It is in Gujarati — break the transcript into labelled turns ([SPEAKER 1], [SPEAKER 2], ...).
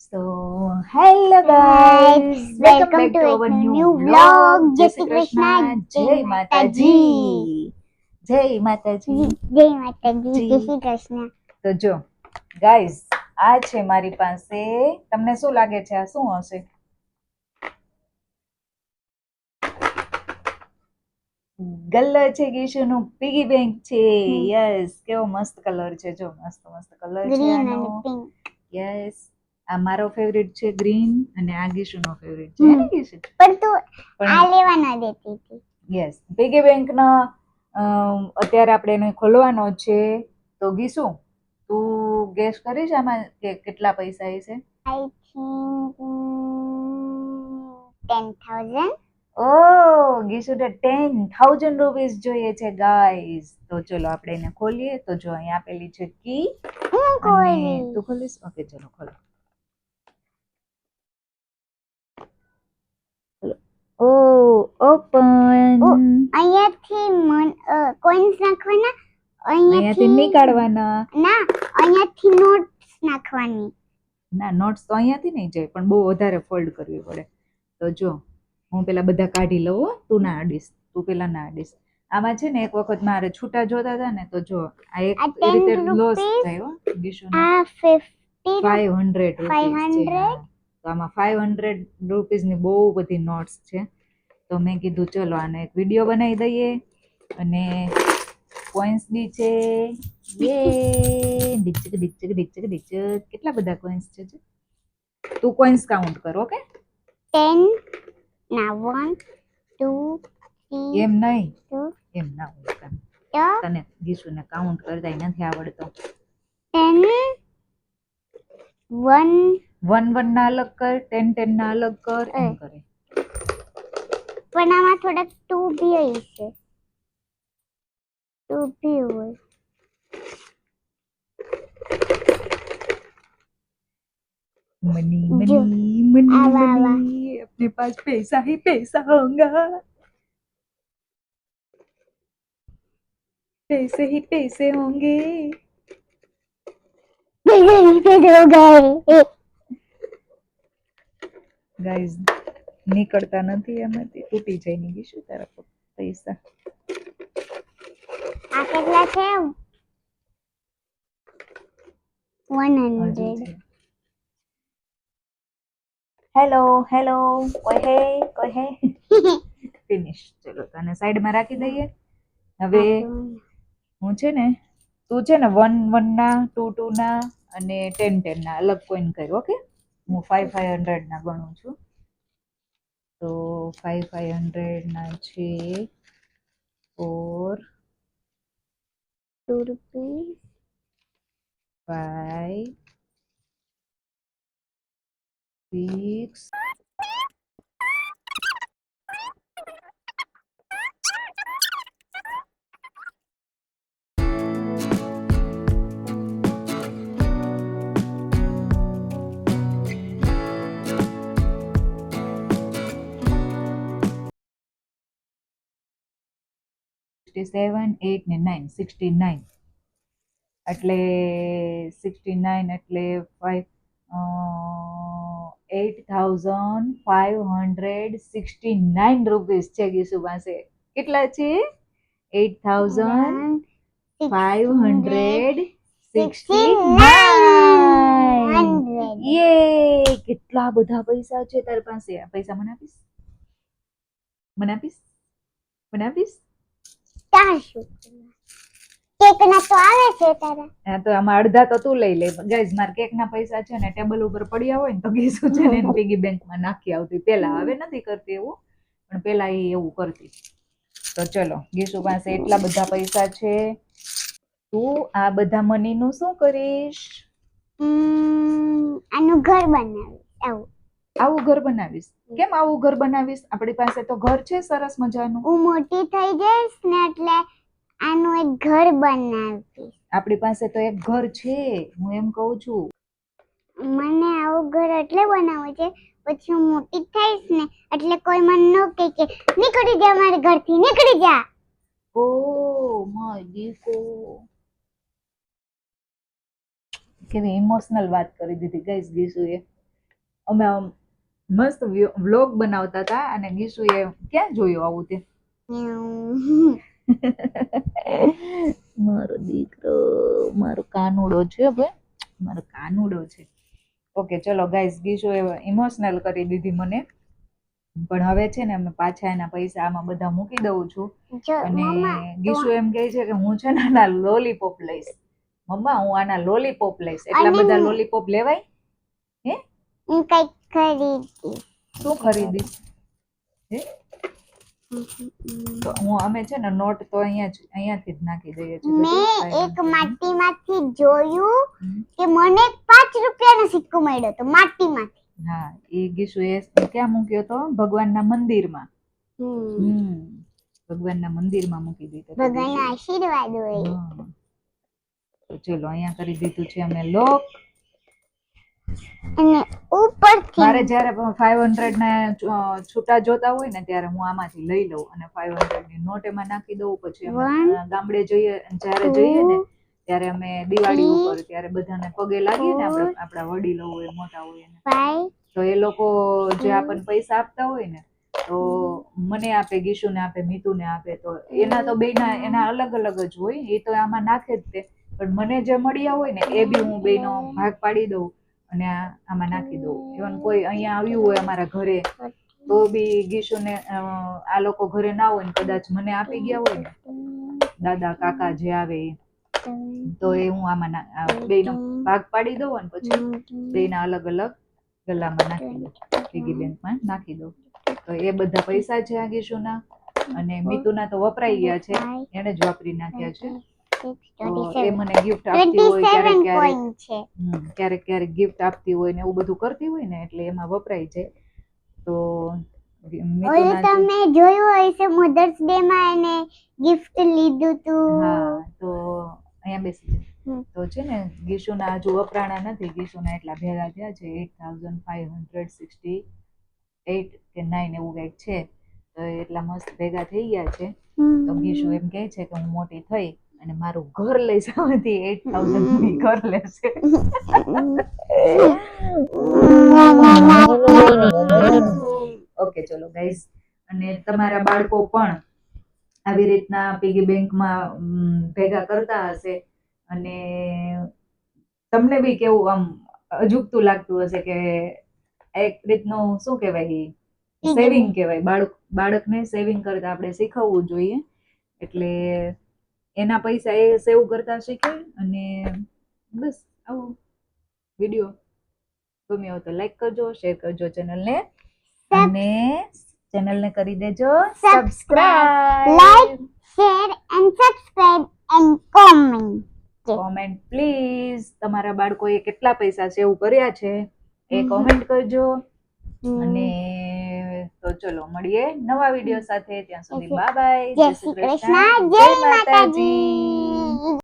[SPEAKER 1] So, hello guys, welcome back to our new vlog. જય શ્રી કૃષ્ણ, જય માતાજી, જય માતાજી,
[SPEAKER 2] જય માતાજી, જય શ્રી કૃષ્ણ.
[SPEAKER 1] તો જો ગાઈઝ, આ છે મારી પાસે. તમને શું લાગે છે આ શું હશે? કલર છે ગીશુનું પીગી બેંક છે. યસ, કેવો મસ્ત કલર છે. જો મસ્ત મસ્ત કલર છે
[SPEAKER 2] ગ્રીન
[SPEAKER 1] આનો.
[SPEAKER 2] અને પિંક.
[SPEAKER 1] યસ, આ મારો ફેવરિટ છે ગ્રીન અને આ ગીશુનો ફેવરિટ છે. હે ને ગીશુ?
[SPEAKER 2] પણ તું આ લેવા ના દેતી હતી.
[SPEAKER 1] યસ, પીગી બેંક ના અત્યારે આપણે એને ખોલવાનો છે. તો ગીશુ, તું ગેસ કરીશ આમાં કે કેટલા પૈસા હશે?
[SPEAKER 2] I think 10,000.
[SPEAKER 1] ઓ, ગીશુને 10,000 રૂપીસ જોઈએ છે ગાઈઝ. તો ચલો આપણે એને ખોલીએ. તો જો અહીં આપેલી છે કી.
[SPEAKER 2] હું ખોલી.
[SPEAKER 1] તું ખોલીશ? ઓકે, ચલો ખોલો. ઓ, ઓપન.
[SPEAKER 2] અહીંયાથી કોઈન્સ નાખવાના.
[SPEAKER 1] અહીંયાથી નીકાળવાના.
[SPEAKER 2] ના, અહીંયાથી નોટ્સ નાખવાની.
[SPEAKER 1] ના, નોટ્સ તો અહીંયાથી નહીં જાય, પણ બહુ વધારે ફોલ્ડ કરવી પડે. તો જો હું પેલા બધા કાઢી લઉં હો. તું ના અડીશ, તું પેલા ના અડીશ. આમાં છે ને એક વખત મારે છૂટા જોતા હતા ને, તો જો આ એક એ રીતે લોસ થાય હો ગીશુને.
[SPEAKER 2] આ 50
[SPEAKER 1] 500 રૂપીસ છે. તો આમાં 500 રૂપીસની બહુ બધી નોટ્સ છે. તો મેં કીધું ચલો આને એક વિડીયો બનાવી દઈએ. અને કોઈન્સ બી છે. યે ડિચક ડિચક ડિચક ડિચક. કેટલા બધા કોઈન્સ છે? તું કોઈન્સ કાઉન્ટ કર. ઓકે,
[SPEAKER 2] 10 ના 1 2 3
[SPEAKER 1] એમ નહીં,
[SPEAKER 2] 2
[SPEAKER 1] એમ ના હોય.
[SPEAKER 2] તો
[SPEAKER 1] તને ગીશુને કાઉન્ટ કરતા નથી આવડતો.
[SPEAKER 2] 10 1
[SPEAKER 1] 1 1 ના અલગ કર, 10 10 ના અલગ કર, એમ કરે.
[SPEAKER 2] પણ આમાં થોડાક 2 બી હશે. 2 બી હોય.
[SPEAKER 1] मनी मनी मनी मनी, अपने पास पैसा ही पैसा होगा, पैसे ही पैसे होंगे. ગાઈઝ, નીકળતા નથી એમાંથી, તૂટી જાય ને ગીશું તારા પૈસા.
[SPEAKER 2] આ કેટલા છે? 100.
[SPEAKER 1] હેલો હેલો, કોઈ હે કોઈ હે? ફિનિશ. ચલો તને સાઈડમાં રાખી દઈએ. હવે હું છે ને, તું છે ને 1 1 ના 2 2 ના અને 10 10 ના અલગ કોઈન કર. ઓકે, હું 5 500 ના ગણું છું. તો 5 500 ના છે 4
[SPEAKER 2] 2 રૂપીસ
[SPEAKER 1] 5 6 67 8 ને 9 69. એટલે 69 એટલે 8,569 રૂપીસ છે ગીસુ પાસે. કેટલા છે? 8,569. યે, કેટલા બધા પૈસા છે તારી પાસે. આ પૈસા મને આપીશ? મને આપીશ? મને આપીશ?
[SPEAKER 2] કેક ના તો આવે છે તારા.
[SPEAKER 1] હા, તો આમાં અડધા તો તું લઈ લે. ગાઈઝ, મારા કેક ના પૈસા છે ને ટેબલ ઉપર પડ્યા હોય ને તો ગીસુ છે ને પીગી બેંકમાં નાખી આવતી. પેલા, હવે નથી કરતી એવું, પણ પેલા એ એવું કરતી. તો ચલો, ગીસુ પાસે એટલા બધા પૈસા છે. તું આ બધા મની નું શું કરીશ?
[SPEAKER 2] આનું ઘર બનાવીશ.
[SPEAKER 1] આવું ઘર બનાવીશ? કેમ આવું ઘર બનાવીશ? આપણી પાસે તો ઘર છે સરસ મજાનું.
[SPEAKER 2] હું મોટી થઈ જઈશ ને એટલે આનું એક ઘર બનાવીશ.
[SPEAKER 1] આપણી પાસે તો એક ઘર છે, હું એમ કહું છું.
[SPEAKER 2] મને આવું ઘર એટલે બનાવવું છે, પછી હું મોટી થઈશ ને એટલે કોઈ મને ન કહે કે નીકળી જા મારા ઘરથી, નીકળી જા.
[SPEAKER 1] ઓ માય દીકો, કેવી ઇમોશનલ વાત કરી દીધી ગાઈઝ ગીસુએ. અમે આમ મસ્ત વ્લોગ બનાવતા હતા અને ગીશુએ ક્યાં જોયું આવું તે મારો દીકરો મારો કાનુડો છે ભાઈ મારો કાનુડો છે. ઓકે ચલો ગાઈસ, ગીશુએ ઇમોશનલ કરી દીધી મને, પણ હવે છે ને અમે પાછા એના પૈસા આમાં બધા મૂકી દઉં છું.
[SPEAKER 2] જો
[SPEAKER 1] અને
[SPEAKER 2] મમ્મા
[SPEAKER 1] ગીશુ એમ કહે છે કે હું છે ને આના લોલીપોપ લઈશ. મમ્મા હું આના લોલીપોપ લઈશ. એટલા
[SPEAKER 2] અને
[SPEAKER 1] બધા લોલીપોપ લેવાય? હે
[SPEAKER 2] હું કઈક ખરીદી
[SPEAKER 1] શું ખરીદીશ? હે તો અમે છે ને નોટ તો અહીંયાથી જ નાખી દઈએ છીએ
[SPEAKER 2] મેં
[SPEAKER 1] બધી
[SPEAKER 2] એક માટીમાંથી જોયું કે મને 5 રૂપિયાનો સિક્કો મળ્યો તો માટીમાંથી.
[SPEAKER 1] હા એ ગીશુ એ ક્યાં મૂક્યો તો? ભગવાનના મંદિરમાં. ભગવાનના મંદિરમાં મૂકી દીધો તો
[SPEAKER 2] ભગવાનના આશીર્વાદ હોય.
[SPEAKER 1] હા. તો ચલો અહીંયા કરી દીધું છે અમે લોક.
[SPEAKER 2] અને ઉપરથી
[SPEAKER 1] મારે જ્યારે 500 ના છૂટા જોતા હોય ને ત્યારે હું આમાંથી લઈ લઉં અને 500 ની નોટ એમાં નાખી દઉં. પછી અમે ગામડે જ્યારે જઈએ ને ત્યારે અમે દિવાળી ઉપર ત્યારે બધાને પગે લાગીએ ને આપણા વડીલો હોય મોટા હોય એને,
[SPEAKER 2] 5
[SPEAKER 1] તો એ લોકો જે આપણને પૈસા આપતા હોય ને તો મને આપે, ગીશુને આપે, મીતુને આપે. તો એના તો બેના એના અલગ અલગ જ હોય, એ તો આમાં નાખે જ તે. પણ મને જે મળ્યા હોય ને એ બી હું બેનો ભાગ પાડી દઉં અને આમાં નાખી દઉં. ઇવન કોઈ અહીંયા આવ્યું હોય અમારા ઘરે તો બી ગીશુને આ લોકો ઘરે ના હોય ને કદાચ મને આપી ગયા હોય ને દાદા કાકા જે આવે તો એ હું આમાં બેનો ભાગ પાડી દઉં અને પછી બેના અલગ અલગ ગલામાં નાખી દઉં, પીગી બેંકમાં નાખી દઉં. તો એ બધા પૈસા છે આ ગીશુના. અને મીતુના તો વપરાઈ ગયા છે, એને જ વાપરી નાખ્યા છે. તો એ મને ગિફ્ટ આપતી હોય ક્યારેક ક્યારેક ગિફ્ટ આપતી હોય ને એવું બધું કરતી હોય ને એટલે એમાં વપરાય છે. તો
[SPEAKER 2] ઓલું તમે જોયું હોય છે મધર્સ ડે માં એને ગિફ્ટ લીધું તું.
[SPEAKER 1] હા તો અહીંયા બેસી તો છે ને ગીશુના હજુ વપરાણા નથી. ગીશુના એટલા ભેગા થયા છે 8568 કે 9 એવું કંઈક છે. તો એટલા મસ્ત ભેગા થઈ ગયા છે. તો ગીશુ એમ કહે છે કે હું મોટી થઈ અને મારું ઘર લઈ જવાથી 8000 ની ઘર લેશે. ઓકે ચલો ગાઈઝ, અને તમારા બાળકો પણ આવી રીતના પીગી બેંકમાં ભેગા કરતા હશે અને તમને બી કેવું આમ અજુગતું લાગતું હશે કે એક રીતનું શું કહેવાય સેવિંગ કહેવાય. બાળકને સેવિંગ કરતા આપણે શીખવવું જોઈએ. એટલે એના પૈસા એ સેવ કરતા શીખે. અને બસ આવું વિડીયો ગમ્યો હોય તો લાઈક કરજો, શેર કરજો ચેનલને અને ચેનલને કરી દેજો subscribe,
[SPEAKER 2] like, share and subscribe and
[SPEAKER 1] comment please. તમારા બાળકોએ કેટલા પૈસા સેવ કર્યા છે એ કોમેન્ટ કરજો. અને તો ચલો મળીએ નવા વિડીયો સાથે. ત્યાં સુધી બાય બાય. જય શ્રી કૃષ્ણ, જય માતાજી.